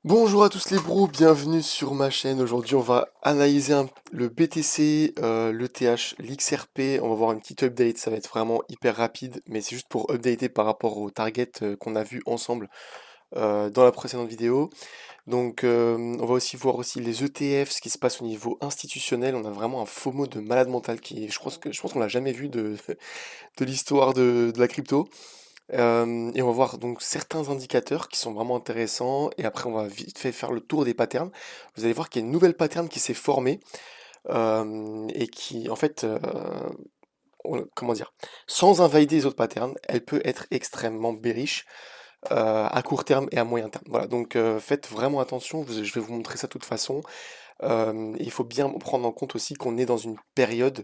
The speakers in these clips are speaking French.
Bonjour à tous les bros, bienvenue sur ma chaîne. Aujourd'hui, on va analyser le BTC, l'ETH, l'XRP. On va voir une petite update. Ça va être vraiment hyper rapide, mais c'est juste pour updater par rapport au target qu'on a vu ensemble dans la précédente vidéo. Donc, on va aussi voir aussi les ETF, ce qui se passe au niveau institutionnel. On a vraiment un FOMO de malade mental je pense qu'on l'a jamais vu de l'histoire de la crypto. Et on va voir donc certains indicateurs qui sont vraiment intéressants et après on va vite fait faire le tour des patterns. Vous allez voir qu'il y a une nouvelle pattern qui s'est formée, et qui en fait, comment dire? Sans invalider les autres patterns, elle peut être extrêmement bearish, à court terme et à moyen terme. Voilà, donc faites vraiment attention, je vais vous montrer ça de toute façon. Il faut bien prendre en compte aussi qu'on est dans une période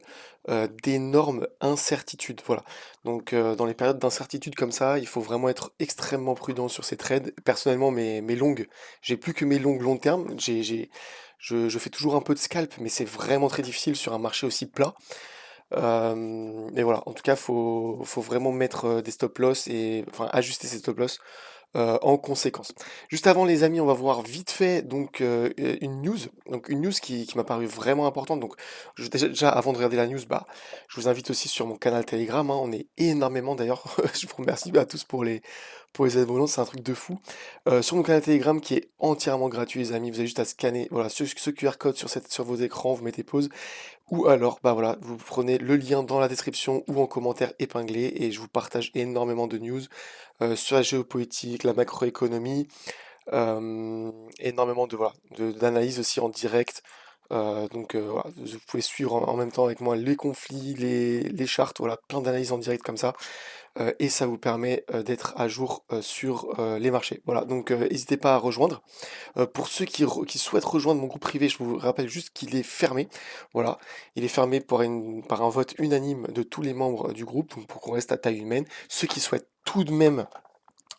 d'énormes incertitudes. Voilà. Donc dans les périodes d'incertitude comme ça, il faut vraiment être extrêmement prudent sur ces trades. Personnellement, mes longues, j'ai plus que mes longues long terme. Je fais toujours un peu de scalp, mais c'est vraiment très difficile sur un marché aussi plat. Mais voilà, en tout cas, faut vraiment mettre des stop loss et enfin ajuster ces stop loss en conséquence. Juste avant les amis, on va voir vite fait donc une news qui m'a paru vraiment importante. Donc déjà avant de regarder la news, bah je vous invite aussi sur mon canal Telegram, hein. On est énormément d'ailleurs. Je vous remercie à tous pour les abonnements, c'est un truc de fou. Sur mon canal Telegram qui est entièrement gratuit les amis, vous avez juste à scanner voilà ce QR code sur vos écrans, vous mettez pause. Ou alors, bah voilà, vous prenez le lien dans la description ou en commentaire épinglé et je vous partage énormément de news sur la géopolitique, la macroéconomie, énormément d'analyses aussi en direct. Voilà, vous pouvez suivre en même temps avec moi les conflits, les chartes, voilà, plein d'analyses en direct comme ça. Et ça vous permet d'être à jour sur les marchés. Voilà, donc n'hésitez pas à rejoindre. Pour ceux qui souhaitent rejoindre mon groupe privé, je vous rappelle juste qu'il est fermé. Voilà, il est fermé par un vote unanime de tous les membres du groupe, donc pour qu'on reste à taille humaine. Ceux qui souhaitent tout de même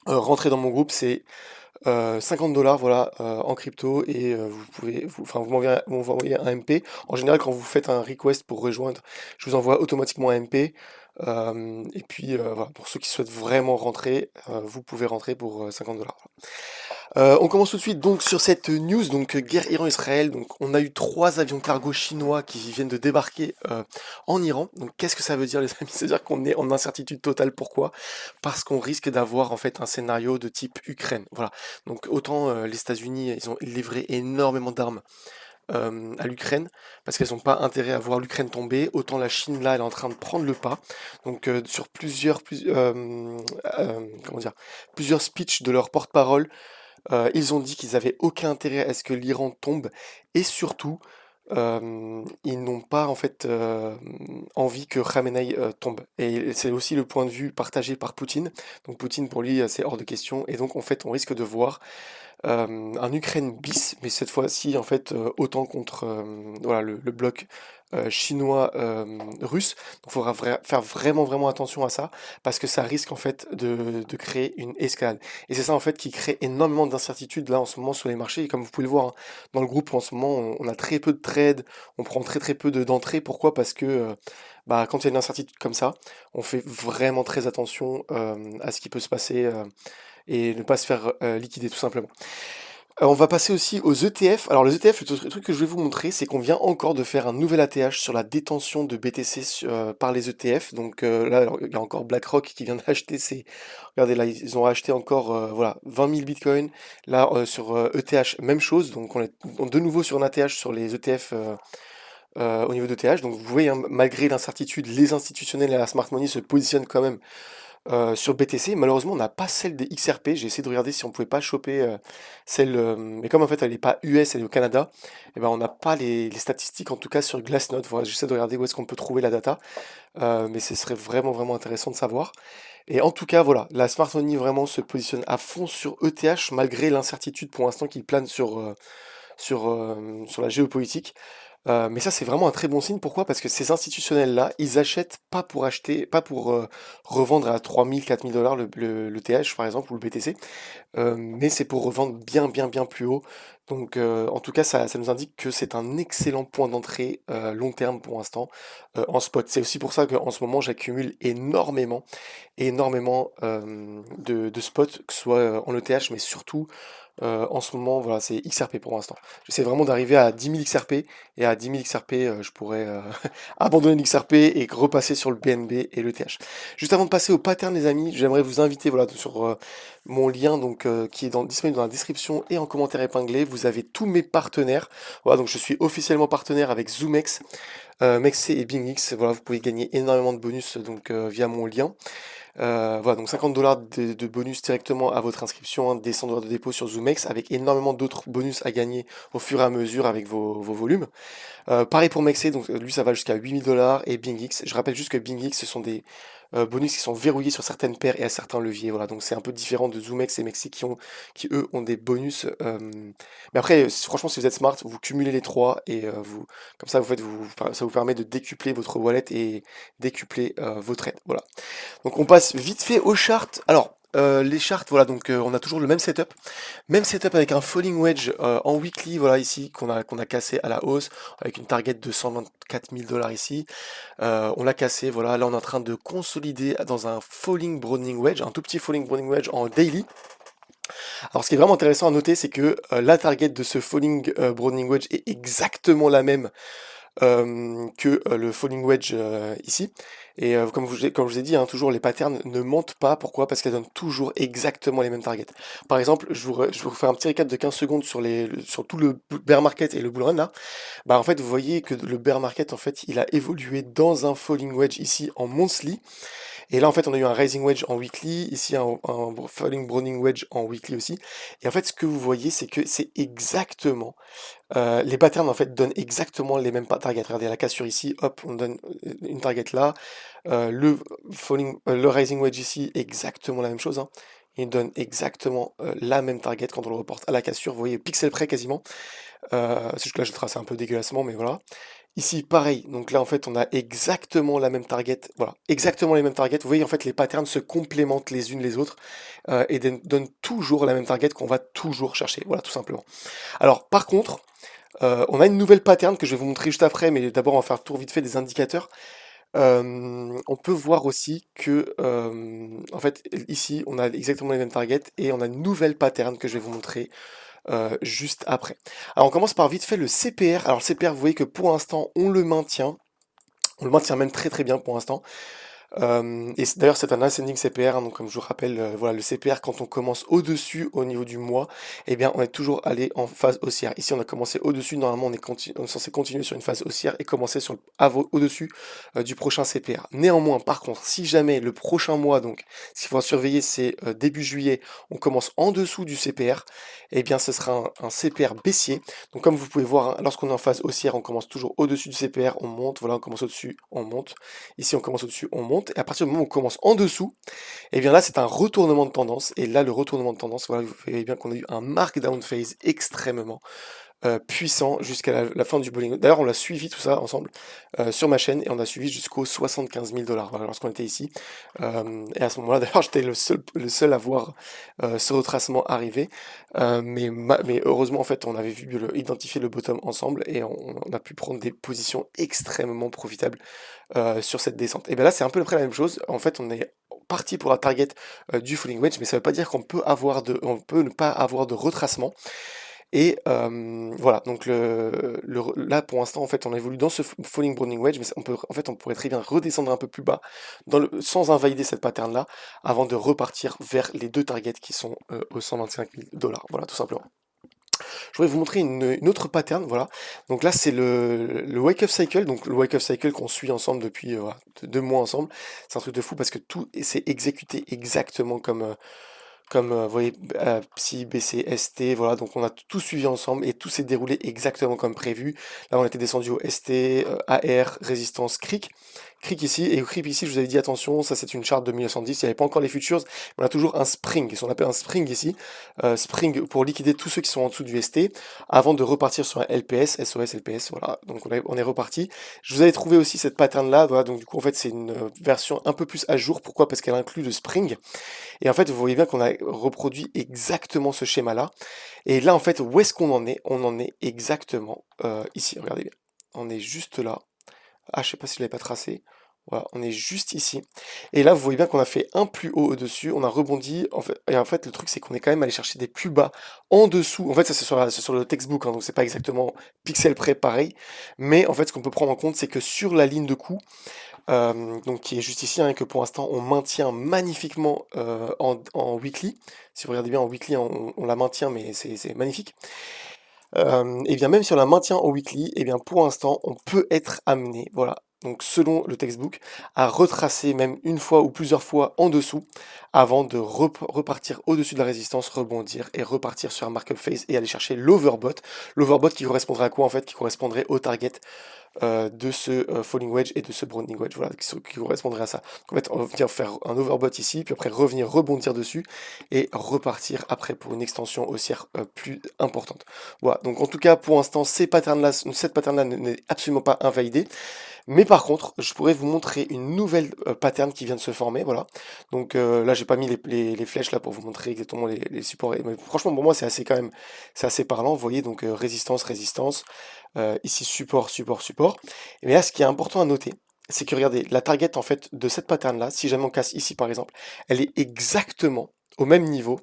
rentrer dans mon groupe, c'est 50 $, voilà, en crypto et enfin, vous m'envoyez un MP. En général, quand vous faites un request pour rejoindre, je vous envoie automatiquement un MP. Et puis voilà, pour ceux qui souhaitent vraiment rentrer, vous pouvez rentrer pour 50 $. On commence tout de suite donc sur cette news, donc guerre Iran-Israël. Donc on a eu 3 avions cargo chinois qui viennent de débarquer en Iran. Donc qu'est-ce que ça veut dire les amis? C'est-à-dire qu'on est en incertitude totale. Pourquoi? Parce qu'on risque d'avoir en fait un scénario de type Ukraine. Voilà. Donc autant les États-Unis, ils ont livré énormément d'armes à l'Ukraine parce qu'elles n'ont pas intérêt à voir l'Ukraine tomber. Autant la Chine là, elle est en train de prendre le pas. Donc sur comment dire, plusieurs speeches de leurs porte-parole, ils ont dit qu'ils avaient aucun intérêt à ce que l'Iran tombe et surtout, ils n'ont pas en fait, envie que Khamenei, tombe et c'est aussi le point de vue partagé par Poutine. Donc Poutine pour lui, c'est hors de question et donc en fait, on risque de voir un Ukraine bis, mais cette fois-ci, en fait, autant contre voilà, le bloc chinois russe. Donc il faudra faire vraiment, vraiment attention à ça, parce que ça risque en fait de créer une escalade. Et c'est ça en fait qui crée énormément d'incertitudes là en ce moment sur les marchés. Et comme vous pouvez le voir hein, dans le groupe en ce moment, on a très peu de trades, on prend très très peu d'entrées. Pourquoi? Parce que bah, quand il y a une incertitude comme ça, on fait vraiment très attention à ce qui peut se passer et ne pas se faire liquider tout simplement. On va passer aussi aux ETF. Alors les ETF, le truc que je vais vous montrer, c'est qu'on vient encore de faire un nouvel ATH sur la détention de BTC par les ETF. Donc là, alors, il y a encore BlackRock qui vient d'acheter ses... Regardez là, ils ont acheté encore voilà, 20 000 Bitcoin. Là, sur ETH, même chose. Donc on est de nouveau sur un ATH sur les ETF au niveau d'ETH. Donc vous voyez, hein, malgré l'incertitude, les institutionnels et la smart money se positionnent quand même sur BTC. Malheureusement, on n'a pas celle des XRP. J'ai essayé de regarder si on pouvait pas choper celle. Mais comme en fait elle n'est pas US, elle est au Canada, et ben on n'a pas les statistiques en tout cas sur Glassnode. Voilà, j'essaie de regarder où est-ce qu'on peut trouver la data. Mais ce serait vraiment vraiment intéressant de savoir. Et en tout cas, voilà, la Smart Money vraiment se positionne à fond sur ETH malgré l'incertitude pour l'instant qui plane sur la géopolitique. Mais ça, c'est vraiment un très bon signe. Pourquoi? Parce que ces institutionnels-là, ils achètent pas pour acheter, pas pour revendre à 3000, 4000 $ le TH, par exemple, ou le BTC, mais c'est pour revendre bien, bien, bien plus haut. Donc, en tout cas, ça nous indique que c'est un excellent point d'entrée long terme pour l'instant en spot. C'est aussi pour ça qu'en ce moment, j'accumule énormément, énormément de spots, que ce soit en ETH, mais surtout En ce moment, voilà, c'est XRP pour l'instant. J'essaie vraiment d'arriver à 10 000 XRP, et à 10 000 XRP, je pourrais abandonner l'XRP et repasser sur le BNB et le TH. Juste avant de passer au pattern, les amis, j'aimerais vous inviter voilà, sur mon lien donc, qui est disponible dans la description et en commentaire épinglé. Vous avez tous mes partenaires. Voilà, donc je suis officiellement partenaire avec ZoomX, Mexc et BingX. Voilà, vous pouvez gagner énormément de bonus donc, via mon lien. Voilà, donc 50 $ de bonus directement à votre inscription, hein, des 100 $ de dépôt sur ZoomX, avec énormément d'autres bonus à gagner au fur et à mesure avec vos volumes. Pareil pour Mexc, donc lui ça va jusqu'à 8000 $ et BingX. Je rappelle juste que BingX ce sont des bonus qui sont verrouillés sur certaines paires et à certains leviers. Voilà, donc c'est un peu différent de ZoomX et Mexc qui eux ont des bonus. Mais après, franchement, si vous êtes smart, vous cumulez les trois et comme ça, ça vous permet de décupler votre wallet et décupler vos trades. Voilà. Donc on passe vite fait aux charts. Alors, les charts, voilà, donc on a toujours le même setup. Même setup avec un falling wedge en weekly, voilà, ici, qu'on a cassé à la hausse, avec une target de 124 000 $ ici. On l'a cassé, voilà, là on est en train de consolider dans un falling Browning wedge, un tout petit falling Browning wedge en daily. Alors ce qui est vraiment intéressant à noter, c'est que la target de ce falling Browning wedge est exactement la même que le falling wedge ici. Et comme je vous ai dit, hein, toujours les patterns ne mentent pas. Pourquoi? Parce qu'elles donnent toujours exactement les mêmes targets. Par exemple, je vous fais un petit récap de 15 secondes sur tout le bear market et le bull run là. Bah en fait, vous voyez que le bear market, en fait, il a évolué dans un falling wedge ici en monthly. Et là, en fait, on a eu un rising wedge en weekly, ici un falling browning wedge en weekly aussi. Et en fait, ce que vous voyez, c'est que c'est exactement les patterns en fait donnent exactement les mêmes targets. Regardez la cassure ici, hop, on donne une target là. Le rising wedge ici, exactement la même chose, hein. Il donne exactement la même target quand on le reporte à la cassure. Vous voyez, pixel près quasiment. C'est juste que là, je trace un peu dégueulassement, mais voilà. Ici, pareil. Donc là, en fait, on a exactement la même target. Voilà, exactement les mêmes targets. Vous voyez, en fait, les patterns se complémentent les unes les autres et donnent toujours la même target qu'on va toujours chercher. Voilà, tout simplement. Alors, par contre, on a une nouvelle pattern que je vais vous montrer juste après, mais d'abord on va faire le tour vite fait des indicateurs. On peut voir aussi que, en fait, ici, on a exactement les mêmes targets et on a une nouvelle pattern que je vais vous montrer juste après. Alors on commence par vite fait le CPR. Alors le CPR, vous voyez que pour l'instant, on le maintient. On le maintient même très très bien pour l'instant. Et d'ailleurs, c'est un ascending CPR, hein, donc comme je vous rappelle, voilà, le CPR, quand on commence au-dessus au niveau du mois, eh bien, on est toujours allé en phase haussière. Ici, on a commencé au-dessus, normalement, on est censé continuer sur une phase haussière et commencer au-dessus du prochain CPR. Néanmoins, par contre, si jamais le prochain mois, donc, ce qu'il faudra surveiller, c'est début juillet, on commence en dessous du CPR, eh bien, ce sera un CPR baissier. Donc, comme vous pouvez voir, hein, lorsqu'on est en phase haussière, on commence toujours au-dessus du CPR, on monte, voilà, on commence au-dessus, on monte. Ici, on commence au-dessus, on monte. Et à partir du moment où on commence en dessous, et bien là, c'est un retournement de tendance. Et là, le retournement de tendance, voilà, vous voyez bien qu'on a eu un markdown phase extrêmement puissant jusqu'à la fin du bowling. D'ailleurs, on l'a suivi tout ça ensemble sur ma chaîne et on a suivi jusqu'aux 75 000 $. Voilà, lorsqu'on était ici. Et à ce moment-là, d'ailleurs, j'étais le seul à voir ce retracement arriver. Mais heureusement, en fait, on avait identifié le bottom ensemble et on a pu prendre des positions extrêmement profitables sur cette descente. Et bien là, c'est un peu près la même chose. En fait, on est parti pour la target du falling wedge, mais ça ne veut pas dire on peut ne pas avoir de retracement. Et voilà, donc là pour l'instant en fait on évolue dans ce falling browning wedge, mais en fait on pourrait très bien redescendre un peu plus bas sans invalider cette pattern là, avant de repartir vers les deux targets qui sont aux 125 000 $. Voilà, tout simplement. Je voudrais vous montrer une autre pattern, voilà. Donc là, c'est le Wake Up Cycle, donc le Wake Up Cycle qu'on suit ensemble depuis voilà, 2 mois ensemble. C'est un truc de fou parce que tout s'est exécuté exactement comme vous voyez, Psy, BC, ST, voilà, donc on a tout suivi ensemble et tout s'est déroulé exactement comme prévu. Là, on était descendu au ST, AR, résistance, CRIC. CRIC ici, et au CRIC ici, je vous avais dit attention, ça c'est une charte de 1910, il n'y avait pas encore les futures, mais on a toujours un spring, ce qu'on appelle un spring ici, spring pour liquider tous ceux qui sont en dessous du ST, avant de repartir sur un LPS, SOS, LPS, voilà, donc on est reparti. Je vous avais trouvé aussi cette pattern là, voilà, donc du coup en fait c'est une version un peu plus à jour, pourquoi? Parce qu'elle inclut le spring, et en fait, vous voyez bien qu'on a reproduit exactement ce schéma-là. Et là, en fait, où est-ce qu'on en est? On en est exactement ici, regardez bien. On est juste là. Ah, je sais pas si je l'avais pas tracé. Voilà, on est juste ici. Et là, vous voyez bien qu'on a fait un plus haut au-dessus, on a rebondi. En fait, le truc, c'est qu'on est quand même allé chercher des plus bas en dessous. En fait, ça, c'est sur le textbook, hein, donc c'est pas exactement pixel près pareil. Mais en fait, ce qu'on peut prendre en compte, c'est que sur la ligne de coup, donc qui est juste ici, hein, que pour l'instant, on maintient magnifiquement en weekly. Si vous regardez bien en weekly, on la maintient, mais c'est magnifique. Et bien même si on la maintient au weekly, et bien pour l'instant, on peut être amené, voilà, donc selon le textbook, à retracer même une fois ou plusieurs fois en dessous, avant de repartir au-dessus de la résistance, rebondir et repartir sur un markup phase et aller chercher l'overbot. L'overbot qui correspondrait à quoi en fait? Qui correspondrait au target de ce falling wedge et de ce broadening wedge, voilà, qui correspondrait à ça. Donc, en fait, on va venir faire un overbot ici, puis après revenir rebondir dessus et repartir après pour une extension haussière plus importante. Voilà, donc en tout cas pour l'instant cette pattern-là n'est absolument pas invalidée. Mais par contre, je pourrais vous montrer une nouvelle pattern qui vient de se former, voilà. Donc là, j'ai pas mis les flèches là pour vous montrer exactement les supports. Mais franchement, pour moi, c'est assez quand même, c'est assez parlant. Vous voyez, donc résistance, résistance. Ici, support, support, support. Mais là, ce qui est important à noter, c'est que regardez, la target en fait de cette pattern là, si jamais on casse ici par exemple, elle est exactement au même niveau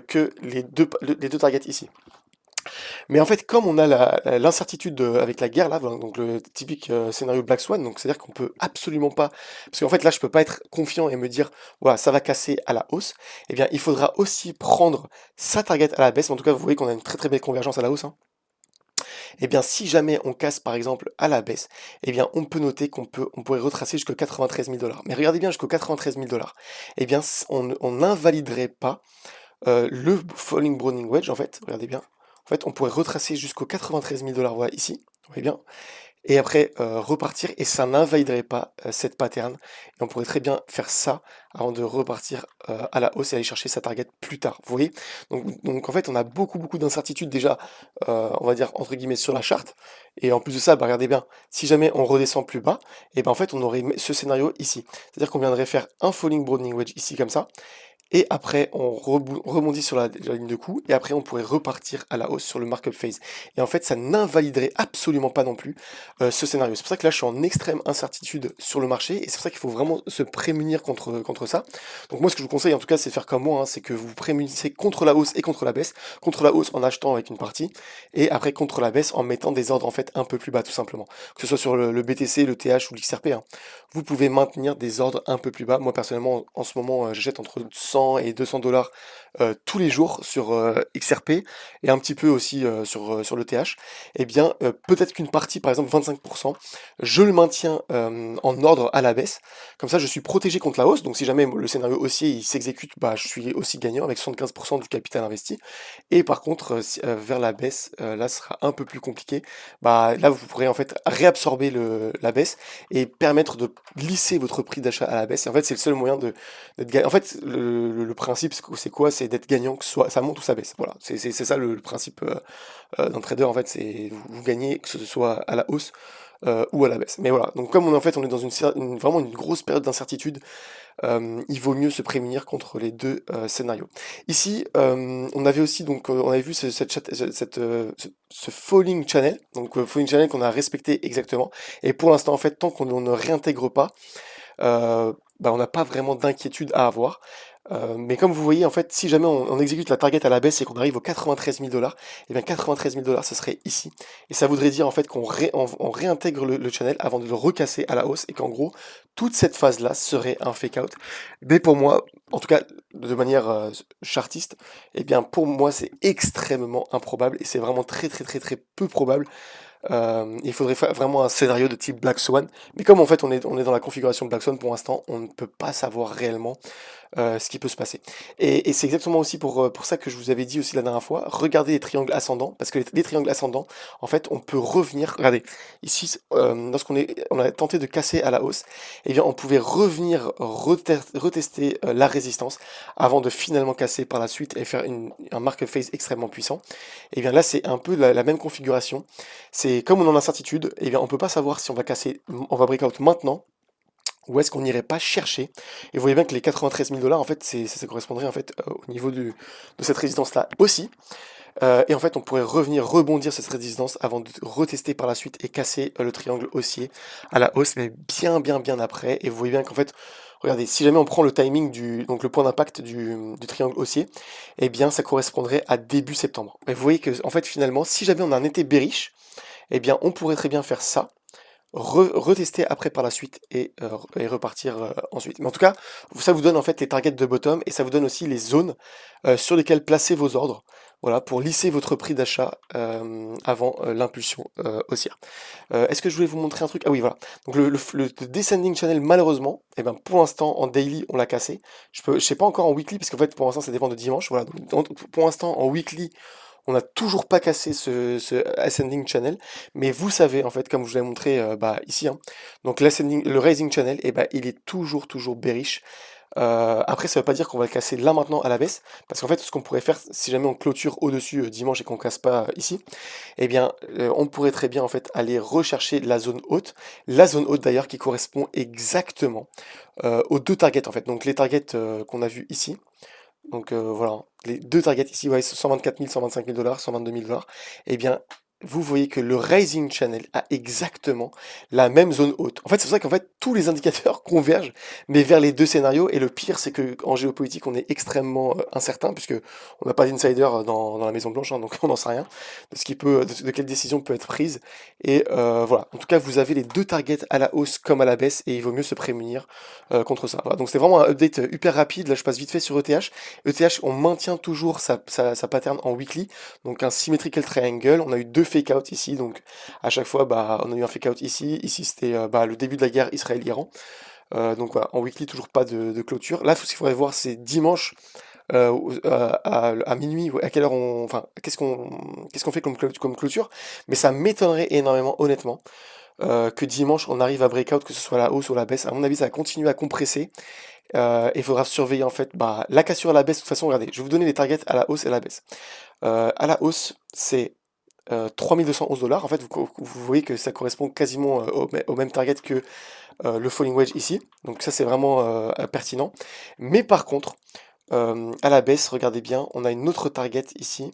que les deux targets ici. Mais en fait, comme on a l'incertitude avec la guerre là, voilà, donc le typique scénario Black Swan, donc c'est-à-dire qu'on peut absolument pas, parce qu'en fait là, je peux pas être confiant et me dire, voilà, ça va casser à la hausse. Eh bien, il faudra aussi prendre sa target à la baisse. En tout cas, vous voyez qu'on a une très très belle convergence à la hausse, hein. Eh bien, si jamais on casse par exemple à la baisse, eh bien, on peut noter on pourrait retracer jusqu'à 93 000 $. Mais regardez bien jusqu'aux 93 000 $. Eh bien, on n'invaliderait pas le Falling Browning Wedge, en fait, regardez bien. En fait, on pourrait retracer jusqu'aux 93 000 $, voilà, ici, vous voyez bien, et après repartir, et ça n'invaliderait pas cette pattern. Et on pourrait très bien faire ça avant de repartir à la hausse et aller chercher sa target plus tard, vous voyez. Donc en fait, on a beaucoup, beaucoup d'incertitudes déjà, on va dire, entre guillemets, sur la charte. Et en plus de ça, bah, regardez bien, si jamais on redescend plus bas, et ben en fait, on aurait ce scénario ici. C'est-à-dire qu'on viendrait faire un Falling Browning Wedge ici, comme ça, et après, on rebondit sur la ligne de coup, et après, on pourrait repartir à la hausse sur le markup phase. Et en fait, ça n'invaliderait absolument pas non plus ce scénario. C'est pour ça que là, je suis en extrême incertitude sur le marché, et c'est pour ça qu'il faut vraiment se prémunir contre ça. Donc moi, ce que je vous conseille, en tout cas, c'est de faire comme moi, hein, c'est que vous vous prémunissez contre la hausse et contre la baisse. Contre la hausse en achetant avec une partie, et après contre la baisse en mettant des ordres en fait un peu plus bas, tout simplement. Que ce soit sur le BTC, le TH ou l'XRP, hein. Vous pouvez maintenir des ordres un peu plus bas. Moi, personnellement, en ce moment, j'achète entre 100 et 200 $ tous les jours sur XRP et un petit peu aussi sur le TH. Eh bien, peut-être qu'une partie, par exemple 25%, je le maintiens en ordre à la baisse. Comme ça, je suis protégé contre la hausse. Donc, si jamais le scénario haussier il s'exécute, bah, je suis aussi gagnant avec 75% du capital investi. Et par contre, vers la baisse, là, ce sera un peu plus compliqué. Bah, là, vous pourrez en fait réabsorber la baisse et permettre de glisser votre prix d'achat à la baisse. Et en fait, c'est le seul moyen d'être gagnant. En fait, le principe, c'est quoi? C'est d'être gagnant, que soit ça monte ou ça baisse. Voilà, c'est ça le principe d'un trader. En fait, c'est vous gagnez que ce soit à la hausse ou à la baisse. Mais voilà. Donc, comme on est dans vraiment une grosse période d'incertitude, il vaut mieux se prémunir contre les deux scénarios. Ici, on avait aussi donc on avait vu ce falling channel, donc falling channel qu'on a respecté exactement. Et pour l'instant, en fait, tant qu'on ne réintègre pas, bah, on n'a pas vraiment d'inquiétude à avoir. Mais comme vous voyez, en fait, si jamais on exécute la target à la baisse et qu'on arrive aux 93 000 $, et bien 93 000 $, ce serait ici. Et ça voudrait dire en fait on réintègre le channel avant de le recasser à la hausse et qu'en gros, toute cette phase-là serait un fake-out. Mais pour moi, en tout cas de manière chartiste, et bien pour moi c'est extrêmement improbable et c'est vraiment très très très très peu probable. Il faudrait vraiment un scénario de type Black Swan. Mais comme en fait on est dans la configuration Black Swan pour l'instant, on ne peut pas savoir réellement ce qui peut se passer. Et c'est exactement aussi pour ça que je vous avais dit aussi la dernière fois, regardez les triangles ascendants, parce que les triangles ascendants, en fait, on peut revenir, regardez, ici, on a tenté de casser à la hausse, eh bien, on pouvait revenir retester la résistance avant de finalement casser par la suite et faire un market phase extrêmement puissant. Et bien là, c'est un peu la même configuration. C'est comme on est en incertitude, et bien, on peut pas savoir si on va breakout maintenant, ou est-ce qu'on n'irait pas chercher? Et vous voyez bien que les 93 000 $, en fait, ça correspondrait en fait au niveau de cette résistance-là aussi. Et en fait, on pourrait revenir rebondir sur cette résistance avant de retester par la suite et casser le triangle haussier à la hausse, mais bien après. Et vous voyez bien qu'en fait, regardez, si jamais on prend le timing donc le point d'impact du triangle haussier, eh bien, ça correspondrait à début septembre. Et vous voyez que, en fait, finalement, si jamais on a un été bearish, eh bien, on pourrait très bien faire ça, retester après par la suite et repartir ensuite. Mais en tout cas, ça vous donne en fait les targets de bottom et ça vous donne aussi les zones sur lesquelles placer vos ordres. Voilà, pour lisser votre prix d'achat avant l'impulsion haussière. Est-ce que je voulais vous montrer un truc? Ah oui, voilà. Donc le descending channel, malheureusement, eh ben, pour l'instant, en daily, on l'a cassé. Je sais pas encore en weekly, parce qu'en fait, pour l'instant, ça dépend de dimanche. Voilà. Donc, pour l'instant, en weekly, on n'a toujours pas cassé ce ascending channel, mais vous savez, en fait, comme je vous l'ai montré bah, ici, hein, donc le rising channel, eh ben, il est toujours bearish. Après, ça veut pas dire qu'on va le casser là maintenant à la baisse, parce qu'en fait, ce qu'on pourrait faire, si jamais on clôture au-dessus dimanche et qu'on casse pas ici, eh bien, on pourrait très bien en fait aller rechercher la zone haute d'ailleurs qui correspond exactement aux deux targets en fait. Donc les targets qu'on a vus ici. Donc voilà, les deux targets ici, ouais, 124 000, 125 000 dollars, 122 000 dollars. Eh bien, vous voyez que le Rising Channel a exactement la même zone haute. En fait, c'est pour ça qu'en fait, tous les indicateurs convergent, mais vers les deux scénarios. Et le pire, c'est que en géopolitique, on est extrêmement incertain, puisque on n'a pas d'insider dans la Maison Blanche, hein, donc on n'en sait rien de ce qui peut, de quelle décision peut être prise. Et voilà. En tout cas, vous avez les deux targets à la hausse comme à la baisse, et il vaut mieux se prémunir contre ça. Voilà. Donc c'était vraiment un update hyper rapide. Là, je passe vite fait sur ETH. ETH, on maintient toujours sa pattern en weekly, donc un symmetrical triangle. On a eu deux fake out ici, donc à chaque fois, bah, on a eu un fake out ici. Ici, c'était bah, le début de la guerre Israël-Iran. Donc voilà, en weekly, toujours pas de clôture. Là, ce qu'il faudrait voir, c'est dimanche à minuit, à quelle heure enfin, qu'est-ce qu'on fait comme clôture. Mais ça m'étonnerait énormément, honnêtement, que dimanche, on arrive à breakout, que ce soit la hausse ou la baisse. À mon avis, ça va continuer à compresser. Il faudra surveiller en fait bah, la cassure à la baisse. De toute façon, regardez, je vais vous donner les targets à la hausse et à la baisse. À la hausse, c'est 3211 dollars. En fait, vous voyez que ça correspond quasiment au même target que le falling wedge ici. Donc ça, c'est vraiment pertinent. Mais par contre, à la baisse, regardez bien, on a une autre target ici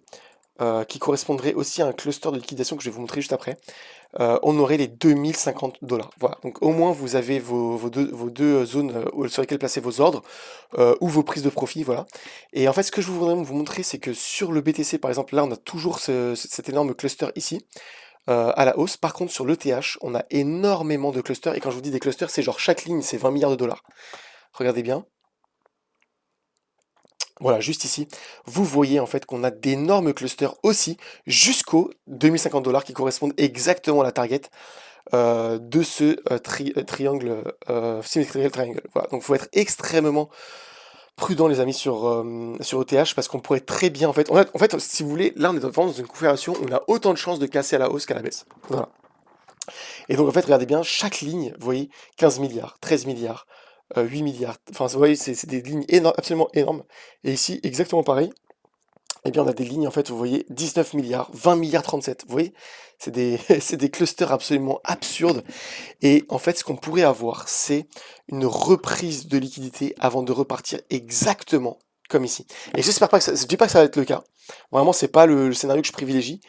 qui correspondrait aussi à un cluster de liquidation que je vais vous montrer juste après. On aurait les 2050 dollars. Voilà, donc au moins vous avez vos deux zones sur lesquelles placer vos ordres ou vos prises de profit, voilà. Et en fait, ce que je voudrais vous montrer, c'est que sur le BTC, par exemple, là, on a toujours cet énorme cluster ici. À la hausse. Par contre, sur l'ETH, on a énormément de clusters. Et quand je vous dis des clusters, c'est genre chaque ligne, c'est 20 milliards de dollars. Regardez bien. Voilà, juste ici, vous voyez en fait qu'on a d'énormes clusters aussi jusqu'aux 2050 dollars qui correspondent exactement à la target de ce triangle, symmetrical triangle. Voilà, donc il faut être extrêmement prudent les amis sur ETH parce qu'on pourrait très bien en fait, si vous voulez, là on est vraiment dans une configuration où on a autant de chances de casser à la hausse qu'à la baisse. Voilà. Et donc en fait, regardez bien, chaque ligne, vous voyez, 15 milliards, 13 milliards, 8 milliards, enfin vous voyez, c'est des lignes absolument énormes. Et ici, exactement pareil, eh bien on a des lignes, en fait, vous voyez, 19 milliards, 20 milliards 37, vous voyez, c'est des, c'est des clusters absolument absurdes. Et en fait, ce qu'on pourrait avoir, c'est une reprise de liquidité avant de repartir exactement comme ici. Et j'espère pas que ça, je dis pas que ça va être le cas. Vraiment, c'est pas le scénario que je privilégie.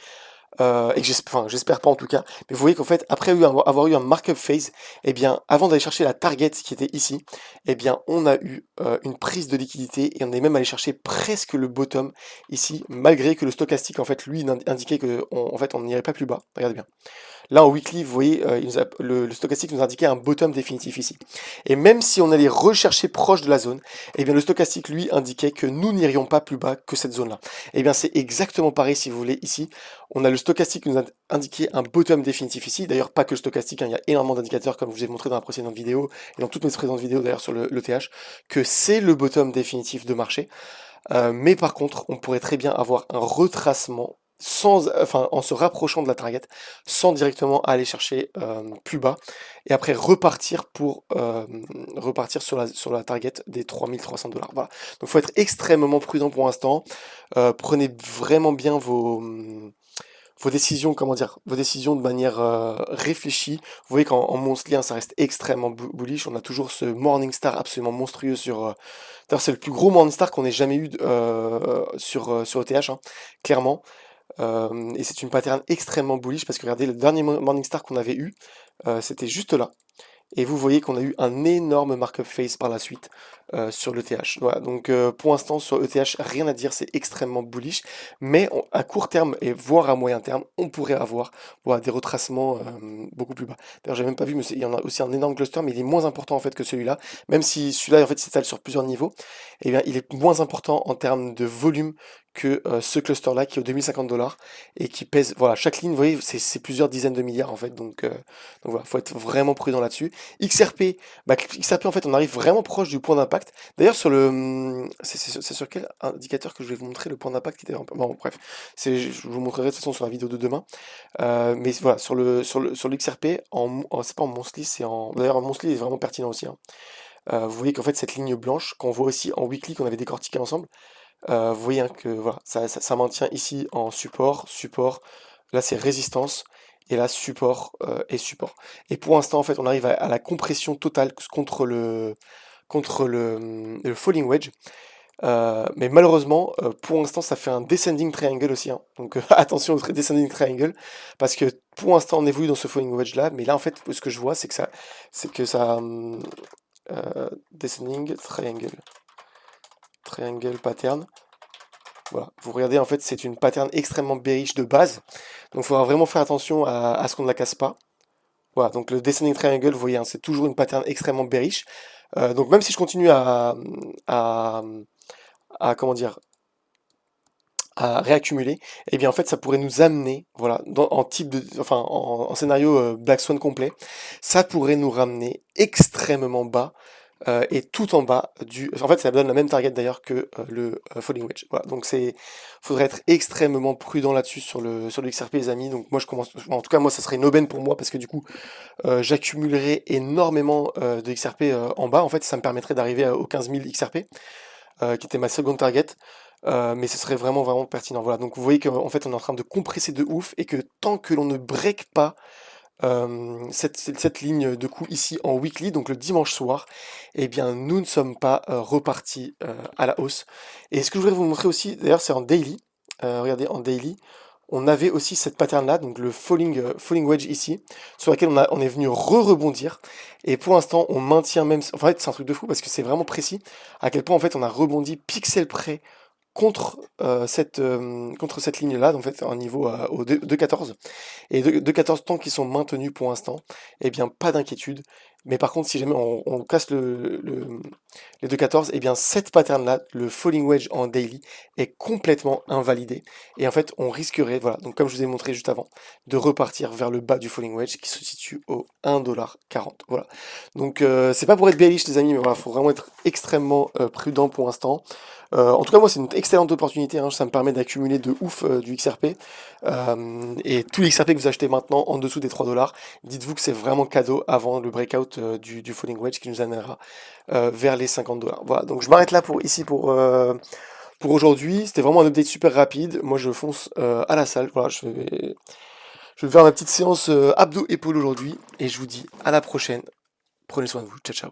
Et que j'espère pas en tout cas. Mais vous voyez qu'en fait, après avoir eu un markup phase, eh bien, avant d'aller chercher la target qui était ici, eh bien, on a eu une prise de liquidité et on est même allé chercher presque le bottom ici, malgré que le stochastique, en fait, lui, indiquait que, en fait, on n'irait pas plus bas. Regardez bien. Là, en weekly, vous voyez, le stochastique nous indiquait un bottom définitif ici. Et même si on allait rechercher proche de la zone, eh bien, le stochastique, lui, indiquait que nous n'irions pas plus bas que cette zone-là. Eh bien, c'est exactement pareil, si vous voulez, ici. On a le stochastique qui nous a indiqué un bottom définitif ici. D'ailleurs, pas que le stochastique, hein, il y a énormément d'indicateurs, comme je vous ai montré dans la précédente vidéo, et dans toutes mes précédentes vidéos, d'ailleurs, sur le TH, que c'est le bottom définitif de marché. Mais par contre, on pourrait très bien avoir un retracement enfin, en se rapprochant de la target, sans directement aller chercher plus bas, et après repartir sur la target des 3300 dollars. Voilà. Donc, il faut être extrêmement prudent pour l'instant. Prenez vraiment bien vos décisions, comment dire, vos décisions de manière réfléchie. Vous voyez qu'en monthly, hein, ça reste extrêmement bullish. On a toujours ce Morningstar absolument monstrueux sur. D'ailleurs, c'est le plus gros Morningstar qu'on ait jamais eu sur ETH, hein, clairement. Et c'est une pattern extrêmement bullish parce que regardez, le dernier Morningstar qu'on avait eu, c'était juste là. Et vous voyez qu'on a eu un énorme markup phase par la suite sur l'ETH. Voilà, donc pour l'instant sur ETH, rien à dire, c'est extrêmement bullish. Mais à court terme et voire à moyen terme, on pourrait avoir voilà, des retracements beaucoup plus bas. D'ailleurs, j'ai même pas vu, mais il y en a aussi un énorme cluster, mais il est moins important en fait que celui-là. Même si celui-là en fait s'étale sur plusieurs niveaux, eh bien il est moins important en termes de volume que ce cluster-là qui est aux 2050 $ et qui pèse, voilà, chaque ligne, vous voyez, c'est plusieurs dizaines de milliards en fait, donc voilà, faut être vraiment prudent là-dessus. XRP, bah, XRP en fait on arrive vraiment proche du point d'impact. D'ailleurs sur c'est sur quel indicateur que je vais vous montrer le point d'impact qui était bon bref, je vous montrerai de toute façon sur la vidéo de demain. Mais voilà sur le XRP c'est pas en monthly, d'ailleurs en monthly il est vraiment pertinent aussi, hein. Vous voyez qu'en fait cette ligne blanche qu'on voit aussi en weekly qu'on avait décortiqué ensemble, vous voyez hein, que voilà ça maintient ici en support, là c'est résistance. Et là, support et support. Et pour l'instant, en fait, on arrive à la compression totale contre le falling wedge. Mais malheureusement, pour l'instant, ça fait un descending triangle aussi, hein. Donc attention au descending triangle, parce que pour l'instant, on évolue dans ce falling wedge là. Mais là, en fait, ce que je vois, c'est que ça descending triangle pattern. Voilà, vous regardez, en fait, c'est une pattern extrêmement bearish de base. Donc il faudra vraiment faire attention à ce qu'on ne la casse pas. Voilà, donc le descending triangle, vous voyez, hein, c'est toujours une pattern extrêmement bearish. Donc même si je continue à, comment dire, à réaccumuler, eh bien en fait ça pourrait nous amener, voilà, en type de, enfin en scénario Black Swan complet, ça pourrait nous ramener extrêmement bas et tout en bas en fait ça donne la même target d'ailleurs que le falling wedge. Voilà, donc faudrait être extrêmement prudent là-dessus sur le XRP les amis. Donc moi je commence, en tout cas moi ça serait une aubaine pour moi parce que du coup j'accumulerai énormément de XRP en bas. En fait, ça me permettrait d'arriver aux 15 000 XRP, qui était ma seconde target. Mais ce serait vraiment, vraiment pertinent. Voilà, donc vous voyez qu'en fait, on est en train de compresser de ouf et que tant que l'on ne break pas cette ligne de coup ici en weekly, donc le dimanche soir, eh bien, nous ne sommes pas repartis à la hausse. Et ce que je voudrais vous montrer aussi, d'ailleurs, c'est en daily. Regardez, en daily, on avait aussi cette pattern-là, donc le falling wedge ici, sur laquelle on est venu re-rebondir. Et pour l'instant, on maintient même. En fait, c'est un truc de fou parce que c'est vraiment précis à quel point en fait on a rebondi pixel près contre cette ligne-là, donc en fait un niveau au 2,14. Et 2,14 tant qu'ils sont maintenus pour l'instant, eh bien pas d'inquiétude. Mais par contre, si jamais on casse les 2,14, eh bien cette pattern-là, le falling wedge en daily, est complètement invalidé. Et en fait, on risquerait, voilà, donc comme je vous ai montré juste avant, de repartir vers le bas du falling wedge qui se situe au 1,40$. Voilà. Donc c'est pas pour être bearish les amis, mais voilà, faut vraiment être extrêmement prudent pour l'instant. En tout cas, moi, c'est une excellente opportunité, hein, ça me permet d'accumuler de ouf du XRP. Et tout l'XRP que vous achetez maintenant en dessous des 3$, dites-vous que c'est vraiment cadeau avant le breakout du falling wedge qui nous amènera vers les 50$. Voilà, donc je m'arrête là pour aujourd'hui. C'était vraiment un update super rapide. Moi, je fonce à la salle. Voilà, je vais faire ma petite séance abdos-épaules aujourd'hui. Et je vous dis à la prochaine. Prenez soin de vous. Ciao, ciao.